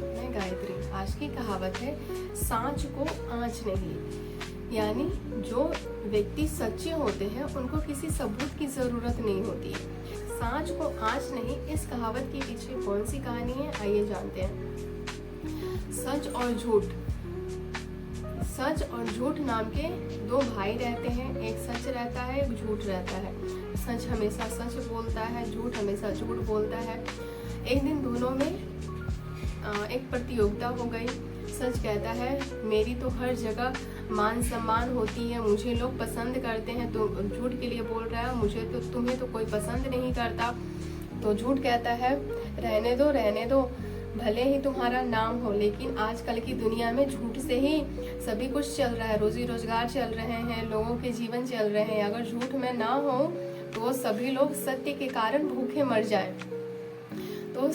मैं गायत्री। आज की कहावत है, सांच को आँच नहीं। यानी जो व्यक्ति सच्चे होते हैं उनको किसी सबूत की जरूरत नहीं होती है। सांच को आँच नहीं, इस कहावत के पीछे कौन सी कहानी है, आइए जानते हैं। सच और झूठ। सच और झूठ नाम के दो भाई रहते हैं। एक सच रहता है, एक झूठ रहता है। सच हमेशा सच बोलता है, झूठ हमेशा झूठ बोलता है। एक दिन दोनों में एक प्रतियोगिता हो गई। सच कहता है, मेरी तो हर जगह मान सम्मान होती है, मुझे लोग पसंद करते हैं। तो झूठ के लिए बोल रहा है, मुझे तो तुम्हें तो कोई पसंद नहीं करता। तो झूठ कहता है, रहने दो, भले ही तुम्हारा नाम हो, लेकिन आजकल की दुनिया में झूठ से ही सभी कुछ चल रहा है। रोजी रोजगार चल रहे हैं, लोगों के जीवन चल रहे हैं। अगर झूठ में ना हो तो सभी लोग सत्य के कारण भूखे मर जाएं। तो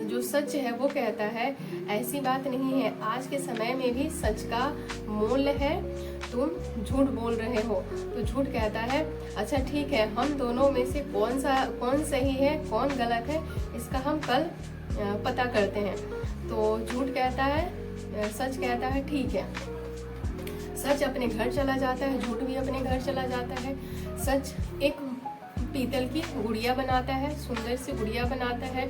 जो सच है वो कहता है, ऐसी बात नहीं है, आज के समय में भी सच का मूल्य है, तुम झूठ बोल रहे हो। तो झूठ कहता है, अच्छा ठीक है, हम दोनों में से कौन सही है कौन गलत है, इसका हम कल पता करते हैं। तो झूठ कहता है, सच कहता है ठीक है। सच अपने घर चला जाता है, झूठ भी अपने घर चला जाता है। सच एक पीतल की गुड़िया बनाता है, सुंदर सी गुड़िया बनाता है,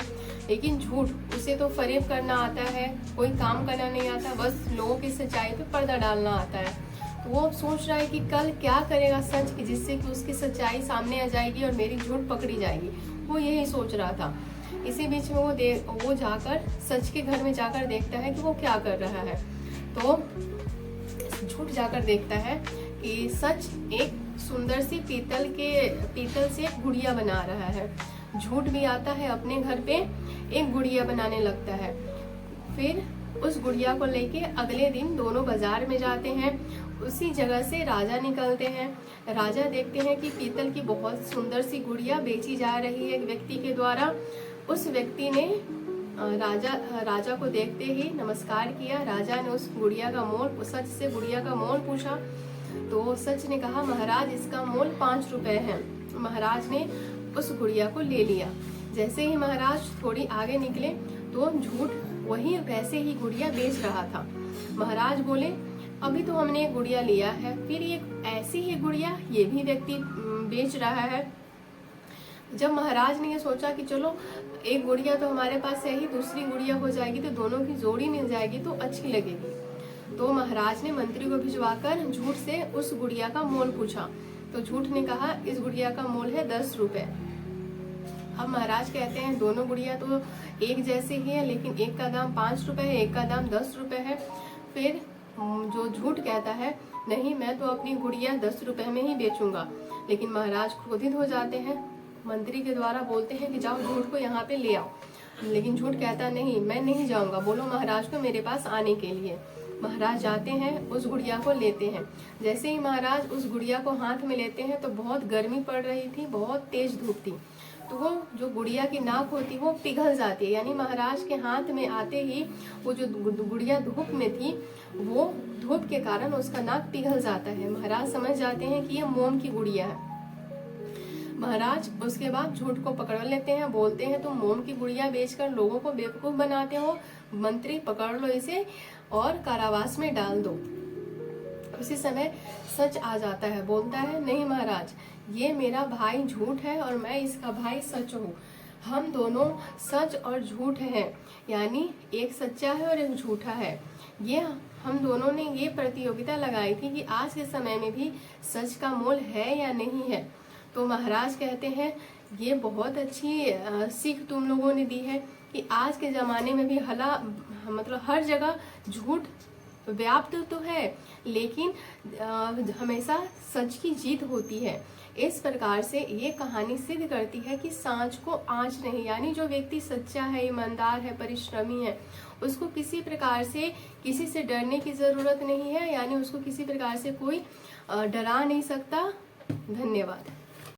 लेकिन झूठ उसे तो फरेब करना आता है, कोई काम करना नहीं आता, बस लोगों की सच्चाई पे पर्दा डालना आता है। तो वो सोच रहा है कि कल क्या करेगा सच की, जिससे कि उसकी सच्चाई सामने आ जाएगी और मेरी झूठ पकड़ी जाएगी। वो यही सोच रहा था। इसी बीच में वो जाकर सच के घर में जाकर देखता है कि वो क्या कर रहा है। तो झूठ जाकर देखता है कि सच एक सुंदर सी पीतल से एक गुड़िया बना रहा है। झूठ भी आता है अपने घर पे एक गुड़िया बनाने लगता है। फिर उस गुड़िया को लेके अगले दिन दोनों बाजार में जाते हैं। उसी जगह से राजा निकलते हैं। राजा देखते हैं कि पीतल की बहुत सुंदर सी गुड़िया बेची जा रही है एक व्यक्ति के द्वारा। उस व्यक्ति ने राजा को देखते ही नमस्कार किया। राजा ने उस गुड़िया का मोल, सच से गुड़िया का मोल पूछा। तो सच ने कहा, महाराज इसका मोल 5 रुपए है। महाराज ने उस गुड़िया को ले लिया। जैसे ही महाराज थोड़ी आगे निकले तो झूठ वही वैसे ही गुड़िया बेच रहा था। महाराज बोले, अभी तो हमने एक गुड़िया लिया है, फिर ये ऐसी ही गुड़िया ये भी व्यक्ति बेच रहा है। जब महाराज ने ये सोचा कि चलो एक गुड़िया तो हमारे पास है ही, दूसरी गुड़िया हो जाएगी तो दोनों की जोड़ी मिल जाएगी तो अच्छी लगेगी। तो महाराज ने मंत्री को भिजवाकर झूठ से उस गुड़िया का मोल पूछा। तो झूठ ने कहा, इस गुड़िया का मोल है 10 रुपए। अब महाराज कहते हैं, दोनों गुड़िया तो एक जैसे ही है, लेकिन एक का दाम 5 रुपए है, एक का दाम 10 रुपए है। फिर जो झूठ कहता है, नहीं मैं तो अपनी गुड़िया 10 रुपए में ही बेचूंगा। लेकिन महाराज क्रोधित हो जाते हैं, मंत्री के द्वारा बोलते हैं कि जाओ झूठ को यहाँ पे ले आओ। लेकिन झूठ कहता नहीं, मैं नहीं जाऊंगा, बोलो महाराज को मेरे पास आने के लिए। महाराज जाते हैं, उस गुड़िया को लेते हैं। जैसे ही महाराज उस गुड़िया को हाथ में लेते हैं तो बहुत गर्मी पड़ रही थी, बहुत तेज धूप थी। तो वो जो गुड़िया की नाक होती वो पिघल जाती है। यानी महाराज के हाथ में आते ही वो जो गुड़िया धूप में थी, वो धूप के कारण उसका नाक पिघल जाता है। महाराज समझ जाते हैं कि ये मोम की गुड़िया है। महाराज उसके बाद झूठ को पकड़ लेते हैं, बोलते हैं, तुम मोम की गुड़िया बेचकर लोगों को बेवकूफ बनाते हो, मंत्री पकड़ लो इसे और कारावास में डाल दो। उसी समय सच आ जाता है, बोलता है, नहीं महाराज, ये मेरा भाई झूठ है और मैं इसका भाई सच हूँ। हम दोनों सच और झूठ हैं, यानी एक सच्चा है और एक झूठा है। ये हम दोनों ने ये प्रतियोगिता लगाई थी कि आज के समय में भी सच का मोल है या नहीं है। तो महाराज कहते हैं, ये बहुत अच्छी सीख तुम लोगों ने दी है कि आज के ज़माने में भी मतलब हर जगह झूठ व्याप्त तो है, लेकिन हमेशा सच की जीत होती है। इस प्रकार से ये कहानी सिद्ध करती है कि सांच को आँच नहीं, यानी जो व्यक्ति सच्चा है, ईमानदार है, परिश्रमी है, उसको किसी प्रकार से किसी से डरने की ज़रूरत नहीं है। यानी उसको किसी प्रकार से कोई डरा नहीं सकता। धन्यवाद।